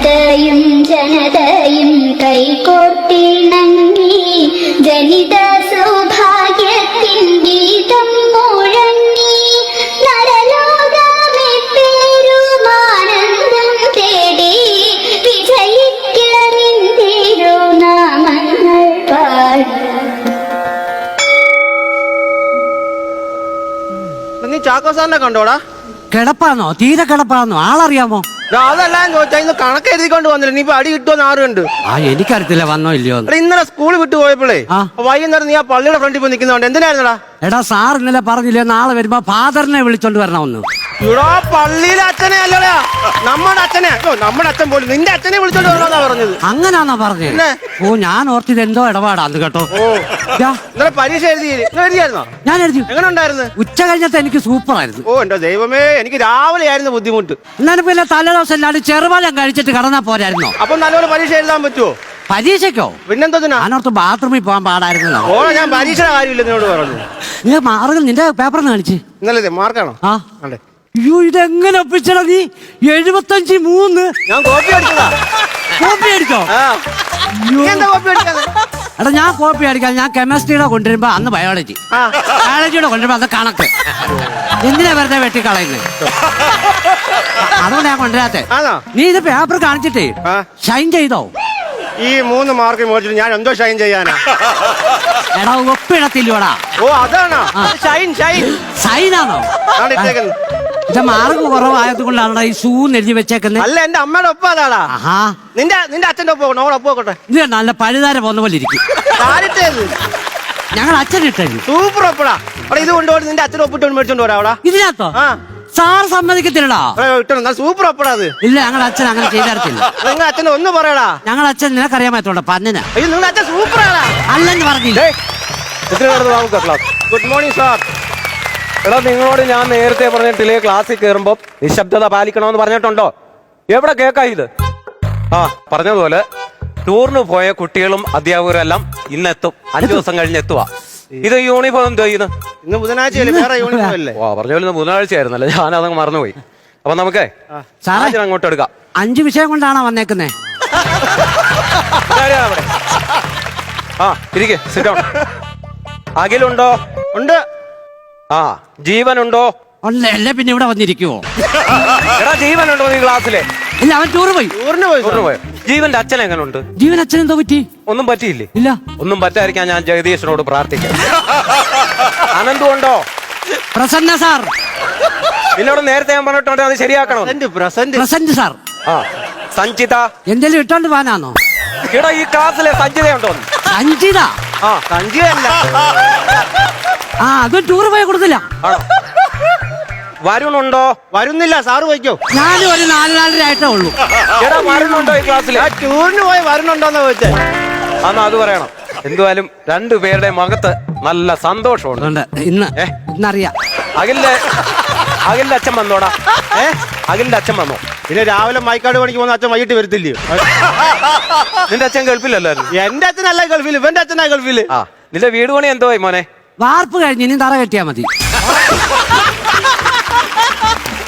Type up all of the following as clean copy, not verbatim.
ജനതയും ജനതയും കൈകോർത്തിണങ്ങി ജനിത സൗഭാഗ്യത്തിൻ ഗീതം മുഴങ്ങി നരലോകമേ പേരുമാനന്ദം തേടി വിജയിക്കലിന്തിരുനാമങ്ങൾ പാടി. നീ ചാക്കോ സാറിനെ കണ്ടോടാ? കിടപ്പാന്നോ? തീരെ കിടപ്പാന്നോ? ആളറിയാമോ? അതെല്ലാം ചോദിച്ചാ ഇന്ന് കണക്ക് എഴുതിക്കൊണ്ട് വന്നില്ല. നീ ഇപ്പൊ അടി കിട്ടുമെന്ന് ആറുണ്ട്. എനിക്കറിയത്തില്ല വന്നോ ഇല്ലയോ. ഇന്നലെ സ്കൂൾ വിട്ടു പോയപ്പോഴേ വൈകുന്നേരം നീ ആ പള്ളിയുടെ ഫ്രണ്ടിൽ പോയി നിൽക്കുന്നോണ്ട് എന്തിനായിരുന്നടാ? എടാ സാർ ഇന്നലെ പറഞ്ഞില്ലേ നാളെ വരുമ്പോ ഫാദറിനെ വിളിച്ചോണ്ട് വരണമെന്ന്. ഇവിടെ പള്ളിയിലെ അച്ഛനെ അല്ലടാ, നമ്മുടെ അച്ഛനെ. നമ്മുടെ അച്ഛൻ പോലും നിന്റെ അച്ഛനെ വിളിച്ചോണ്ട് വരണമെന്നാ പറഞ്ഞത്. അങ്ങനാന്നാ പറഞ്ഞത്? ഓ ഞാൻ ഓർത്തിത് എന്തോ ഇടപാടാന്ന് കേട്ടോ. ഇന്നലെ പരീക്ഷ എഴുതിയായിരുന്നോ? ഞാൻ എഴുതി. എങ്ങനെ ഉണ്ടായിരുന്നു? ഉച്ച കഴിഞ്ഞത്തെ എനിക്ക് സൂപ്പർ ആയിരുന്നു. ഓ എന്റെ ദൈവമേ, എനിക്ക് രാവിലെ ആയിരുന്നു ബുദ്ധിമുട്ട്. എന്നാലും പിന്നെ തലേദിവസം എല്ലാവരും ചെറുപാലം കഴിച്ചിട്ട് കടന്നാ പോരായിരുന്നോ? അപ്പൊ നല്ലപോലെ പരീക്ഷ എഴുതാൻ പറ്റുമോ? പരീക്ഷയ്ക്കോ? പിന്നെന്തോ ഞാനോർത്ത് ബാത്റൂമിൽ പോകാൻ പാടായിരുന്നു. ഓ ഞാൻ പരീക്ഷയുടെ കാര്യമില്ല നിന്നോട് പറഞ്ഞു. നീ മാർഗം നിന്റെ പേപ്പറിന്ന് കാണിച്ച്. ഇന്നലെ മാർക്കാണോ? ആ അയ്യോ ഇതെങ്ങനെ ഒപ്പിച്ചടാ നീ? 75-3. ഞാൻ കോപ്പി അടിച്ചതാ. കോപ്പി അടിച്ചോ? എടാ ഞാൻ കോപ്പി അടിക്കാൻ ഞാൻ കെമിസ്ട്രിയുടെ കൊണ്ടുവരുമ്പോ അന്ന് ബയോളജിയുടെ കൊണ്ടുവരുമ്പോ അന്ന് കണക്ക്. എന്തിനാ വെറുതെ വെട്ടിക്കളയുന്നത്? അതുകൊണ്ട് ഞാൻ കൊണ്ടുവരാത്തെ. നീ ഇത് പേപ്പർ കാണിച്ചിട്ടേ ഷൈൻ ചെയ്തോ? ഈ 3 മാർക്ക് മേടിച്ചിട്ട് ഞാൻ എന്തോ ഷൈൻ ചെയ്യാനാ? എടാ ഒപ്പിടത്തില്ലോടാ. ഓ അതാണോ ഷൈൻ? ഷൈൻ ഷൈനാണോ? ഇത് മാർക്ക് കുറവായത് കൊണ്ടാണ് ഈ ഷൂ എഴുതി വെച്ചേക്കുന്നത്. അല്ല എന്റെ അമ്മയുടെ ഒപ്പം അതാടാ. നിന്റെ അച്ഛന്റെ ഒപ്പം ഒപ്പോട്ടെ. ഇത് നല്ല പഴുതാര പോന്ന പോലെ ഇരിക്കും. ഞങ്ങൾ അച്ഛൻ ഇട്ടു സൂപ്പർ ഒപ്പടാ. അവിടെ ഇത് കൊണ്ടുപോയി നിന്റെ അച്ഛൻ ഒപ്പിട്ട് മേടിച്ചോണ്ട് വരാ. അവിടെ ഇതിനകത്തോ? സാർ സമ്മതിക്കത്തില്ലടാ. സൂപ്പർ ഒപ്പടാ അത്. ഇല്ല ഞങ്ങളുടെ അച്ഛൻ അങ്ങനെ ചെയ്തിട്ടില്ല. നിങ്ങൾ അച്ഛനെ ഒന്ന് പറയടാ. ഞങ്ങളുടെ അച്ഛൻ നിനക്കറിയാമത്തോണ്ട പന്നിന. അയ്യോ നിങ്ങളുടെ അച്ഛൻ സൂപ്പറാടാ. അല്ലെന്ന് പറഞ്ഞില്ല. Good morning sir. എടാ നിങ്ങളോട് ഞാൻ നേരത്തെ പറഞ്ഞിട്ടില്ലേ ക്ലാസ്സിൽ കയറുമ്പോ നിശബ്ദത പാലിക്കണമെന്ന് പറഞ്ഞിട്ടുണ്ടോ? എവിടെ കേക്കാ ഇത്? പറഞ്ഞതുപോലെ ടൂറിന് പോയ കുട്ടികളും അധ്യാപകരും എല്ലാം ഇന്നെത്തും. 5 ദിവസം കഴിഞ്ഞ് എത്തുവാ. ഇത് യൂണിഫോം എന്തോ ഇന്ന് ബുധനാഴ്ച പറഞ്ഞ പോലെ ബുധനാഴ്ച ആയിരുന്നല്ലേ, ഞാൻ അതങ്ങ് മറന്നുപോയി. അപ്പൊ നമുക്കേ അങ്ങോട്ട് എടുക്കാം. 5 വിഷയം കൊണ്ടാണോ വന്നേക്കുന്നേ? ഇരിക്കെ സിറ്റ്. അഖിലുണ്ടോ? ഉണ്ട്. ജീവനുണ്ടോ? അല്ലേ പിന്നെ ഇവിടെ വന്നിരിക്കുവോ? എടാ ജീവനുണ്ടോ നീ ക്ലാസ്സിലെ? ഇല്ല അവൻ ടൂറ് പോയി. ജീവന്റെ അച്ഛൻ എങ്ങനെയുണ്ട്? ജീവൻ അച്ഛൻ എന്തോ പറ്റി? ഒന്നും പറ്റിയില്ലേ? ഇല്ല ഒന്നും പറ്റാതിരിക്കാൻ ഞാൻ ജഗദീശനോട് പ്രാർത്ഥിക്കാം. അനന്തു ഉണ്ടോ? പ്രസന്ന സാർ. നിന്നോട് നേരത്തെ ഞാൻ പറഞ്ഞിട്ടുണ്ട് അത് ശരിയാക്കണം. Present sir. സഞ്ചിത എന്തെങ്കിലും ഇട്ടോണ്ട് പോകാനാണോ? എടാ ഈ ക്ലാസ്സിലെ സഞ്ചിതയുണ്ടോ? സഞ്ചിത? സഞ്ചിതല്ല. അതും ടൂറ് പോയി കൊടുത്തില്ല. വരുണുണ്ടോ? വരുന്നില്ല. സാറ് വയ്ക്കോ. ഞാനും ഒരു 4-4.5 ആയിട്ടേ ഉള്ളൂ. എടാ വരുണുണ്ടോ ഈ ക്ലാസ്സിൽ? ടൂറിന് പോയി വരുന്നുണ്ടോന്ന് ചോദിച്ചേ. അത് പറയണം. എന്തുവായാലും 2 പേരുടെ മുഖത്ത് നല്ല സന്തോഷമുണ്ട് ഇന്നറിയാം. അഖിലിന്റെ അച്ഛൻ വന്നോടാ? അഖിലിന്റെ അച്ഛൻ വന്നോ? പിന്നെ രാവിലെ മൈക്കാട് പണിക്ക് പോകുന്ന അച്ഛൻ വൈകിട്ട് വരത്തില്ലയോ? നിന്റെ അച്ഛൻ ഗൾഫിലല്ലായിരുന്നു? എന്റെ അച്ഛനല്ല ഗൾഫിൽ, ഇവന്റെ അച്ഛനാ ഗൾഫിൽ. നിന്റെ വീട് പണി എന്തോ മോനെ? വാർപ്പ് കഴിഞ്ഞ് ഇനി തറ കെട്ടിയാ മതി.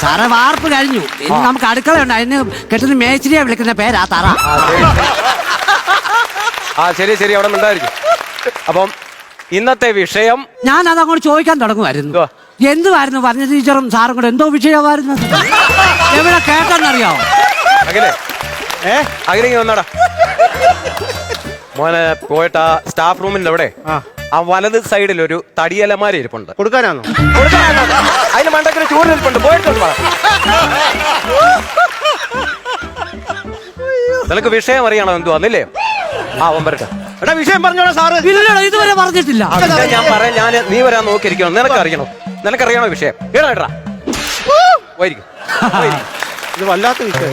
സാറേ വാർപ്പ് കഴിഞ്ഞു. ഇനി നമുക്ക് അടുക്കളയുണ്ട്. അതിന് കെട്ടുന്ന മേച്ചിരിയെ വിളിക്കുന്ന പേരാ തറ. ശരി ശരി അവിടെ ഉണ്ടായിരിക്കും. അപ്പം ഇന്നത്തെ വിഷയം ഞാൻ അതങ്ങോട്ട് ചോദിക്കാൻ തുടങ്ങുമായിരുന്നു. എന്തുവായിരുന്നു പറഞ്ഞ ടീച്ചറും സാറും കൂടെ എന്തോ വിഷയമായിരുന്നു? എവിടെ കേട്ടെന്നറിയാവോ? അഖിലേക്ക് വന്നോടാ മോനെ. പോയിട്ട് സ്റ്റാഫ് റൂമിന്റെ അവിടെ വലത് സൈഡിൽ ഒരു തടിയലമാര ഇരിപ്പുണ്ട്. കൊടുക്കാനാണോ? അതിന് മണ്ടക്കൊരു ചൂടിരിപ്പുണ്ട്. പോയിട്ടുണ്ട്. നിനക്ക് വിഷയം അറിയണോ? എന്തുവാന്നില്ലേ? അവൻ വരട്ടെ. എടാ വിഷയം പറഞ്ഞോളാം സാറ്. ഇതുവരെ പറഞ്ഞിട്ടില്ല. ഞാൻ പറയാം. നീ വരാൻ നോക്കിയിരിക്കണം. നിനക്കറിയണോ? നിനക്കറിയണോ വിഷയം? കേടാ പോയിരിക്കും. ഇത് വല്ലാത്ത വിഷയം.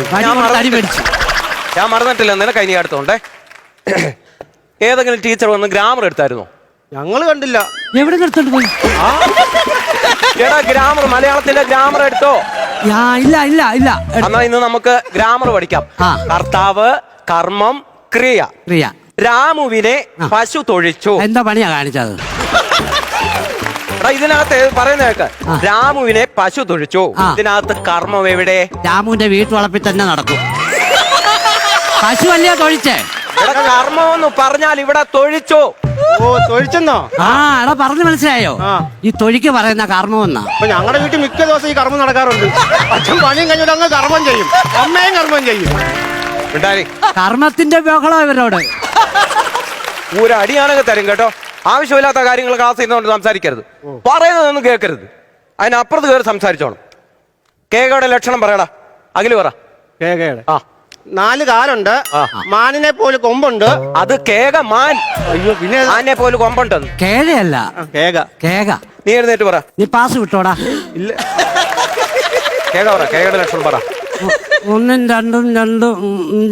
ഞാൻ മറന്നിട്ടില്ല. നിനക്ക് ഇനി അടുത്തോണ്ടേ. ഏതെങ്കിലും ടീച്ചർ വന്ന് ഗ്രാമർ എടുത്തായിരുന്നോ? ഞങ്ങള് കണ്ടില്ല. എവിടെ എടുത്തോണ്ട് പോയി? എടാ ഗ്രാമർ, മലയാളത്തിന്റെ ഗ്രാമർ എടുത്തോ? ഇല്ല ഇല്ല ഇല്ല. എന്നാ ഇന്ന് നമുക്ക് ഗ്രാമർ പഠിക്കാം. കർത്താവ്, കർമ്മം, ക്രിയ. രാമുവിനെ പശു തൊഴിച്ചു. എന്താ പണിയാ കാണിച്ചത്? ഇതിനകത്ത് പറയുന്ന കേക്ക്. രാമുവിനെ പശു തൊഴിച്ചു. ഇതിനകത്ത് കർമ്മം എവിടെ? രാമുവിന്റെ വീട്ടുവളപ്പിൽ തന്നെ നടക്കും. പശു അല്ലയോ തൊഴിച്ചേ? ഇവിടെ കർമ്മമെന്ന് പറഞ്ഞാൽ ഇവിടെ തൊഴിച്ചോ. ഓ തൊഴിച്ചെന്നോ? ആ എടാ പറഞ്ഞു മനസ്സിലായോ? ആ. ഈ തൊഴിക്ക് പറയുന്ന കർമ്മമെന്നാ. അപ്പൊ ഞങ്ങളുടെ വീട്ടിൽ മിക്ക ദിവസം ഈ കർമ്മം നടക്കാറുണ്ട്. അച്ഛൻ പണിയും കഴിഞ്ഞിട്ട് അങ്ങ് കർമ്മം ചെയ്യും, അമ്മയും കർമ്മം ചെയ്യും. ഉണ്ടായി കർമ്മത്തിന്റെ ബഹളം ഇവരോട്. ഒരു അടിയാണെങ്കിൽ തരും കേട്ടോ. ആവശ്യമില്ലാത്ത കാര്യങ്ങൾ ക്ലാസ് ചെയ്യുന്നതുകൊണ്ട് സംസാരിക്കരുത്, പറയുന്നതൊന്നും കേൾക്കരുത്. അതിനപ്പുറത്ത് കയറി സംസാരിച്ചോണം. കേകയുടെ ലക്ഷണം പറയടാ. അഖില് പറ. കേകയുടെ ആ 4 കാലുണ്ട്, മാനിനെ പോലെ കൊമ്പുണ്ട്. അത് കേക മാൻ. അയ്യോ പിന്നെ ആനെ പോലെ കൊമ്പുണ്ടെന്ന്. കേഴയല്ല, കേക. കേക. നീ എഴുന്നേറ്റ് പറ. നീ പാസ് വിട്ടോടാ. ഇല്ല കേക പറ. കേകയുടെ ലക്ഷണം പറ. 1 2 2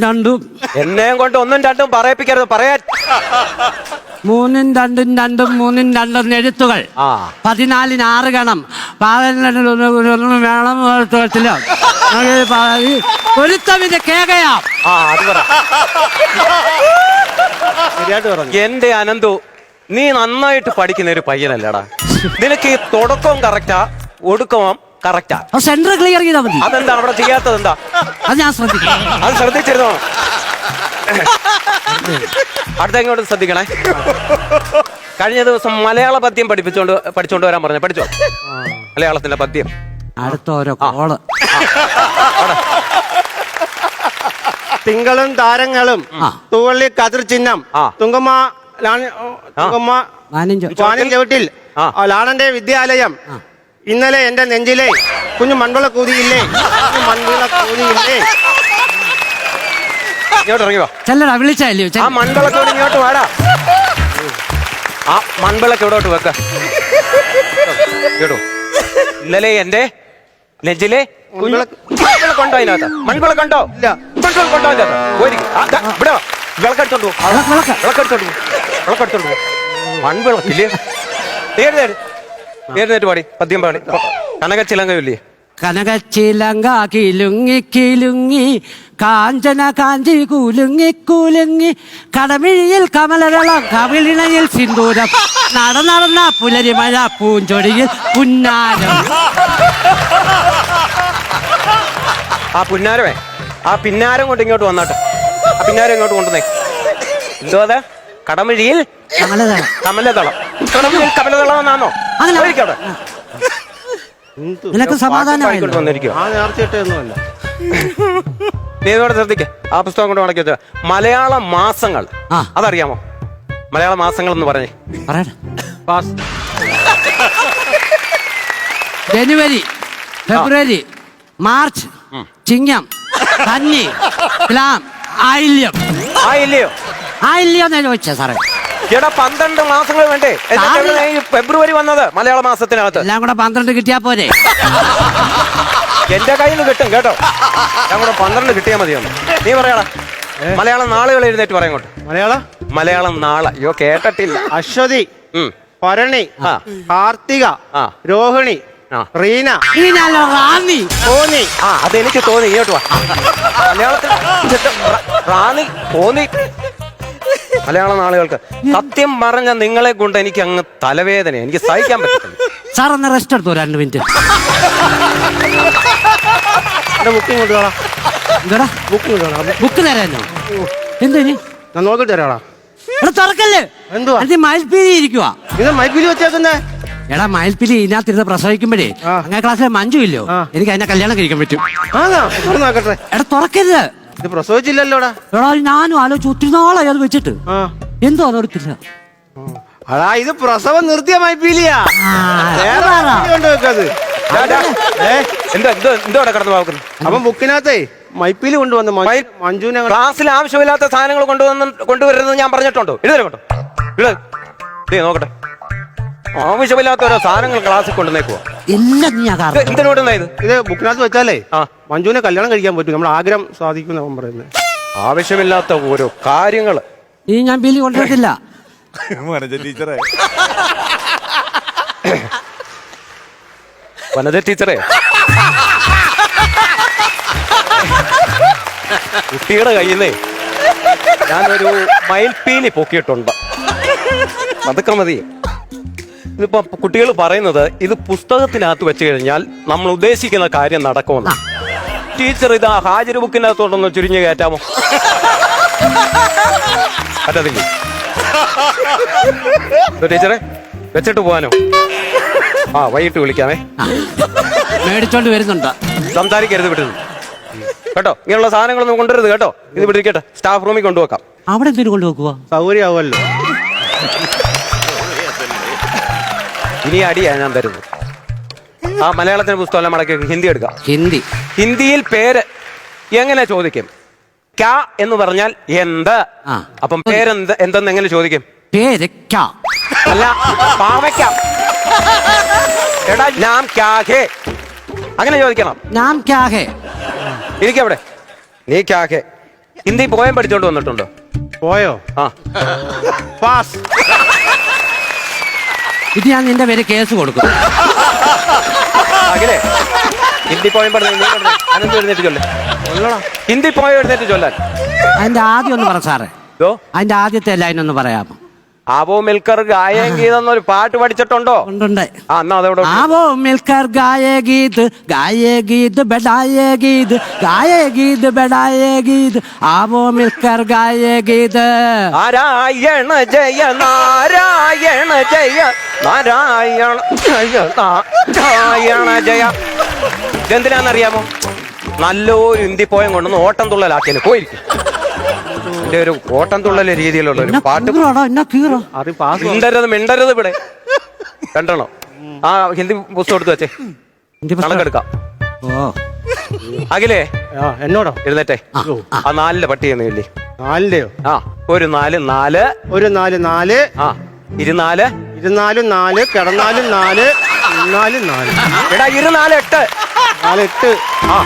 2 എന്നെയും കൊണ്ട് 1 2 പറയിപ്പിക്കരുത്. പറയാൻ 3 2 2 3 2 എഴുത്തുകൾ. 14 6 ഗണം. 11 വേണം. ഒരുത്തവിന്റെ കേകയാ. അത് പറ. ശരിയായിട്ട് പറഞ്ഞു. എന്റെ അനന്തു, നീ നന്നായിട്ട് പഠിക്കുന്ന ഒരു പയ്യനല്ലടാ. നിനക്ക് ഈ തുടക്കവും കറക്റ്റാ, ഒടുക്കവും കറക്റ്റാ. സെന്റർ ക്ലിയർ ചെയ്താൽ മതി. അതെന്താ അവിടെ ചെയ്യാത്തത്? എന്താ അത് ഞാൻ ശ്രദ്ധിക്കാം. അത് ശ്രദ്ധിച്ചിരുന്നോ? അടുത്ത ഇങ്ങോട്ട് ശ്രദ്ധിക്കണേ. കഴിഞ്ഞ ദിവസം മലയാള പദ്യം പഠിച്ചോണ്ട് വരാൻ പറഞ്ഞു. പഠിച്ചോ മലയാളത്തിന്റെ പദ്യം? അടുത്ത ഓരോ കോള്. തിങ്കളും താരങ്ങളും തൂവള്ളി കതിർ ചിഹ്നം തുങ്കമ്മ വാനിൻ ചവിട്ടിൽ ലാണന്റെ വിദ്യാലയം. ഇന്നലെ എന്റെ നെഞ്ചിലെ കുഞ്ഞു മൺവിള കൂതിയില്ലേ, മൺവിള കൂതിയില്ലേ. ഇങ്ങോട്ട് ഇറങ്ങി വാ. ചെല്ലടാ വിളിച്ചല്ലോ. ആ മൺവിളക്കോട് ഇങ്ങോട്ട് വാടാ. ആ മൺവിളക്ക് എവിടോട്ട് വെക്ക. കേട്ടോ, ഇന്നലെ എന്റെ നെഞ്ചിലെ മൺവിളക്കുണ്ടോ അതിനകത്ത്? മൺവിളക്കുണ്ടോ? ഇല്ല. മൺവിളക്കുണ്ടോ അതിനകത്ത്? ഇവിടെ വിളക്കെടുത്തോണ്ട് വിളക്കെടുത്തോണ്ട് മൺവിളക്കില്ലേ? നേരിട്ട് പാടി പദ്യം പാടി. കനകച്ചിലങ്കയില്ലേ? കനകച്ചിലങ്ക കിലുങ്ങി കിലുങ്ങി കാഞ്ചന കാഞ്ചി കുലുങ്ങി കുലുങ്ങി കടമിഴിയിൽ കമലവെള്ളം കവിളിണയിൽ സിന്ദൂരം നടന്ന പുലരിമഴ പൂഞ്ചൊടിയിൽ പുന്നാരം. ആ പുന്നാരമേ, ആ പിന്നാരം കൊണ്ട് ഇങ്ങോട്ട് വന്നാട്ടെ. ആ പിന്നാരം ഇങ്ങോട്ട് കൊണ്ടുവന്നേ. എന്തോ അത്? കടമിഴിയിൽ കമലതളം. കമലതളം. കടമിഴിയിൽ കമലതളം എന്നാണോ? അവിടെ നിനക്ക് സമാധാനമായില്ലോ? വന്നിരിക്കും. ആ നേർച്ചയിട്ടൊന്നുമല്ല. നീ ഇതോടെ ശ്രദ്ധിക്കേ. ആ പുസ്തകം കൊണ്ട് മടക്കി വെച്ച മലയാള മാസങ്ങൾ അതറിയാമോ? മലയാള മാസങ്ങൾ എന്ന് പറഞ്ഞേ. ജനുവരി, ഫെബ്രുവരി, മാർച്ച്, ചിങ്ങം, കന്നി, തുലാം, ആയില്യം. ആയില്ലയോ? ആയില്യം എന്നാ ചോദിച്ചാ സാറേ. ചേട്ടാ 12 മാസങ്ങൾ വേണ്ടേ? ഫെബ്രുവരി വന്നത് മലയാള മാസത്തിനകത്ത്. എല്ലാം കൂടെ 12 കിട്ടിയാ പോരെ? എന്റെ കയ്യിൽ നിന്ന് കിട്ടും കേട്ടോ. ഞാൻ കൂടെ 12 കിട്ടിയാൽ മതിയൊന്ന്. നീ പറയാടാ. മലയാളം നാളുകൾ എഴുന്നേറ്റ് പറയങ്ങോട്ട്. മലയാളം നാളെ. അയ്യോ കേട്ടിട്ടില്ല. അശ്വതി, ഭരണി, കാർത്തിക, രോഹിണി, റീന, റാന്നി, തോന്നി. അതെനിക്ക് തോന്നി. ഇങ്ങോട്ട് വാ. മലയാളത്തിൽ റാന്നി, തോന്നി. മലയാള നാളുകൾക്ക് സത്യം പറഞ്ഞ നിങ്ങളെ കൊണ്ട് എനിക്ക് അങ്ങ് തലവേദന. എനിക്ക് സഹിക്കാൻ പറ്റില്ല. സാർ ഒന്ന് റെസ്റ്റ് എടുത്തോ 2 മിനിറ്റ്. ബുക്ക് തരാനോ? എന്തിന്? നോക്കിട്ട് തരാടാ. തുറക്കല്ലേ? എന്തുവാ? മയിൽപ്പീലി ഇരിക്കുവാ. ഇത് മൈപ്പിലി വെച്ചേക്കുന്നേ. എടാ മയിൽപ്പീലി ഇതിനകത്തിരുന്ന് പ്രസവിക്കുമ്പോഴേ അങ്ങനെ ക്ലാസ്സിലെ മഞ്ജു ഇല്ലോ, എനിക്ക് അതിനെ കല്യാണം കഴിക്കാൻ പറ്റും. നോക്കട്ടെ. എടാ തുറക്കരുത്. ഇത് പ്രസവിച്ചില്ലല്ലോടാ. എടാ ഞാനും ആലോചിച്ച് ഒത്തിരി നാളായി അത് വെച്ചിട്ട്. എന്തോ അതെടുത്തില്ല. അടാ ഇത് പ്രസവം നിർത്തിയ മൈപ്പീലിയാ. എന്തോടെ കടന്നു പോക്കുന്നു? അപ്പൊ ബുക്കിനകത്തേ മൈപ്പീലി കൊണ്ടുവന്നു. മഞ്ജുവിനെ ക്ലാസ്സിൽ ആവശ്യമില്ലാത്ത സാധനങ്ങൾ കൊണ്ടുവരുന്നത് ഞാൻ പറഞ്ഞിട്ടുണ്ടോ? എഴുതരങ്ങോട്ടോ. നോക്കട്ടെ. ആവശ്യമില്ലാത്ത ഓരോ സാധനങ്ങൾ ക്ലാസ്സിൽ കൊണ്ടുവന്നേക്കുവാ. എന്തിനോടുന്നാ ഇത്? ഇത് ബുക്കിനകത്ത് വെച്ചാലേ മഞ്ജുവിനെ കല്യാണം കഴിക്കാൻ പറ്റും. നമ്മുടെ ആഗ്രഹം സാധിക്കും അവൻ പറയുന്നത്. ആവശ്യമില്ലാത്ത ഓരോ കാര്യങ്ങൾ ഈ ഞാൻ ബില്ല് കൊണ്ടുവരത്തില്ല. ടീച്ചറെ വനജ ടീച്ചറെ, കുട്ടിയുടെ കയ്യിൽ നിന്ന് ഞാനൊരു മയിൽപ്പീലി പൊക്കിയിട്ടുണ്ട്. അതൊക്കെ മതി. ഇതിപ്പോ കുട്ടികൾ പറയുന്നത് ഇത് പുസ്തകത്തിനകത്ത് വെച്ച് കഴിഞ്ഞാൽ നമ്മൾ ഉദ്ദേശിക്കുന്ന കാര്യം നടക്കുമെന്ന്. ടീച്ചർ ഇതാ ഹാജർ ബുക്കിനകത്തോട്ടൊന്ന് ചുരുങ്ങി കയറ്റാമോ? പറ്റത്തില്ല. ടീച്ചറെ വെച്ചിട്ട് പോവാനോ? ആ വൈകിട്ട് വിളിക്കാമേ. മേടിച്ചോണ്ട് വരുന്നുണ്ട്. സംസാരിക്കരുത് വിട്ടത് കേട്ടോ. ഇങ്ങനെയുള്ള സാധനങ്ങളൊന്നും കൊണ്ടുവരുത് കേട്ടോ. ഇത് വിട്ടിരിക്കട്ടെ, സ്റ്റാഫ് റൂമിൽ കൊണ്ടുവെക്കാം. അവിടെ എന്തിനു കൊണ്ടുവെക്കുക? സൗകര്യമാവുമല്ലോ. ഇനി അടിയാ ഞാൻ തരുന്നത്. ആ മലയാളത്തിന് പുസ്തകം മടക്കി ഹിന്ദി എടുക്കാം. ഹിന്ദിയിൽ പേര് എങ്ങനെ ചോദിക്കും? ക്യാ എന്ന് പറഞ്ഞാൽ എന്ത്. അപ്പം പേരെന്ത് എന്തെന്ന് എങ്ങനെ ചോദിക്കും? പേര് അല്ല, പാവയ്ക്കാം. എടാ നാം ക്യാ ഹേ അങ്ങനെ ചോദിക്കണം. നാം ക്യാ ഹേ. ഇരിക്കവിടെ. നീ ക്യാ ഹേ ഹിന്ദി പോയം പഠിച്ചോണ്ട് വന്നിട്ടുണ്ടോ? പോയോ? ആ പാസ്. ഇത് ഞാൻ നിന്റെ പേര് കേസ് കൊടുക്കും. അഖിലേ, ഹിന്ദി പോയം പഠിച്ചു എഴുന്നേറ്റ് ചൊല്ലേ. ഹിന്ദി പോയം എഴുന്നേറ്റ് ചൊല്ലാൻ. അതിന്റെ ആദ്യം ഒന്ന് പറ സാറേ. അതിന്റെ ആദ്യത്തെ ലൈൻ ഒന്ന് പറയാമോ? ആവോ മിൽക്കർ ഗായേ ഗീത് എന്നൊരു പാട്ട് പഠിച്ചിട്ടുണ്ടോ? ഉണ്ട്. ആ എന്നാ അതോടെ. ആവോ മിൽക്കർ ഗായേ ഗീത് ബെഡായേ ഗീത് ഗായേ ഗീത് ബെഡായേ ഗീത് ആവോ മിൽക്കർ ഗായേ ഗീത്. നാരായണ ജയ നാരായണ ജയ നാരായണ ജയ നാരായണ ജയ. ഇതെന്തിനാന്നറിയാമോ? നല്ലൊരു ഹിന്ദി പോയം കൊണ്ടൊന്ന് ഓട്ടം തുള്ളലാക്കിയാണ് പോയിരിക്കും. ഒരു ഓട്ടം തുള്ളലെ രീതിയിലുള്ള ഒരു പാട്ട്. മിണ്ടരുത് ഇവിടെ. രണ്ടെണ്ണം. ആ ഹിന്ദി പുസ്തകം എടുത്ത് വെച്ചേ, കണക്കെടുക്കാം. അഖിലേ, എന്നോടോ? എഴുന്നേറ്റേ. ആ 4 പട്ടിയെന്ന് ഇല്ലേ? 4ന്റെയോ? ആ ഒരു 4 ഒരു 4 ആ 24 ഇരുന്നാലും 4 കിടന്നാലും 4 4 എടാ 24 8 8. ആ